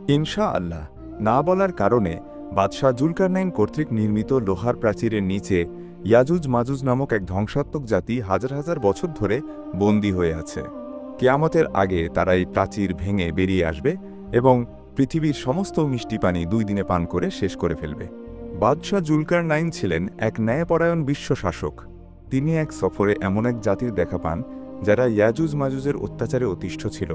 ইনশাআল্লাহ না বলার কারণে বাদশাহ জুলকারনাইন কর্তৃক নির্মিত লোহার প্রাচীরের নিচে ইয়াজুজ মাজুজ নামক এক ধ্বংসাত্মক জাতি হাজার হাজার বছর ধরে বন্দী হয়ে আছে। কেয়ামতের আগে তারা এই প্রাচীর ভেঙে বেরিয়ে আসবে এবং পৃথিবীর সমস্ত মিষ্টি পানি 2 দিনে পান করে শেষ করে ফেলবে। বাদশাহ জুলকারনাইন ছিলেন এক ন্যায়পরায়ণ বিশ্ব শাসক। তিনি এক সফরে এমন এক জাতির দেখা পান যারা ইয়াজুজ মাজুজের অত্যাচারে অতিষ্ঠ ছিল।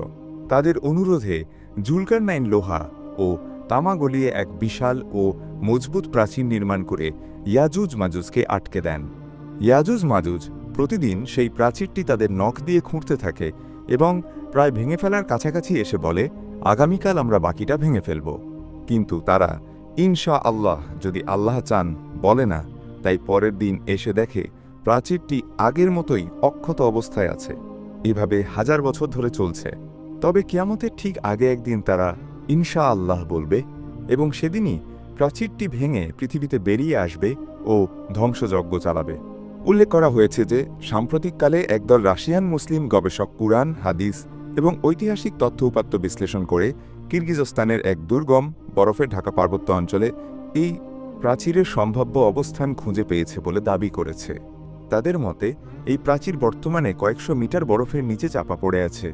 তাদের অনুরোধে জুলকারনাইন লোহা ও তামা গলিয়ে এক বিশাল ও মজবুত প্রাচীর নির্মাণ করে ইয়াজুজ মাজুজকে আটকে দেন। ইয়াজুজ মাজুজ প্রতিদিন সেই প্রাচীরটি তাদের নখ দিয়ে খুঁড়তে থাকে এবং প্রায় ভেঙে ফেলার কাছাকাছি এসে বলে, আগামীকাল আমরা বাকিটা ভেঙে ফেলব। কিন্তু তারা ইনশা আল্লাহ যদি আল্লাহ চান বলে না, তাই পরের দিন এসে দেখে প্রাচীরটি আগের মতোই অক্ষত অবস্থায় আছে। এভাবে হাজার বছর ধরে চলছে। তবে কিয়ামতের ঠিক আগে একদিন তারা ইনশা আল্লাহ বলবে এবং সেদিনই প্রাচীরটি ভেঙে পৃথিবীতে বেরিয়ে আসবে ও ধ্বংসযজ্ঞ চালাবে। উল্লেখ করা হয়েছে যে সাম্প্রতিককালে একদল রাশিয়ান মুসলিম গবেষক কুরআন, হাদিস এবং ঐতিহাসিক তথ্য উপাত্ত বিশ্লেষণ করে কিরগিজস্তানের এক দুর্গম বরফে ঢাকা পার্বত্য অঞ্চলে এই প্রাচীরের সম্ভাব্য অবস্থান খুঁজে পেয়েছে বলে দাবি করেছে। তাদের মতে এই প্রাচীর বর্তমানে কয়েকশো মিটার বরফের নিচে চাপা পড়ে আছে।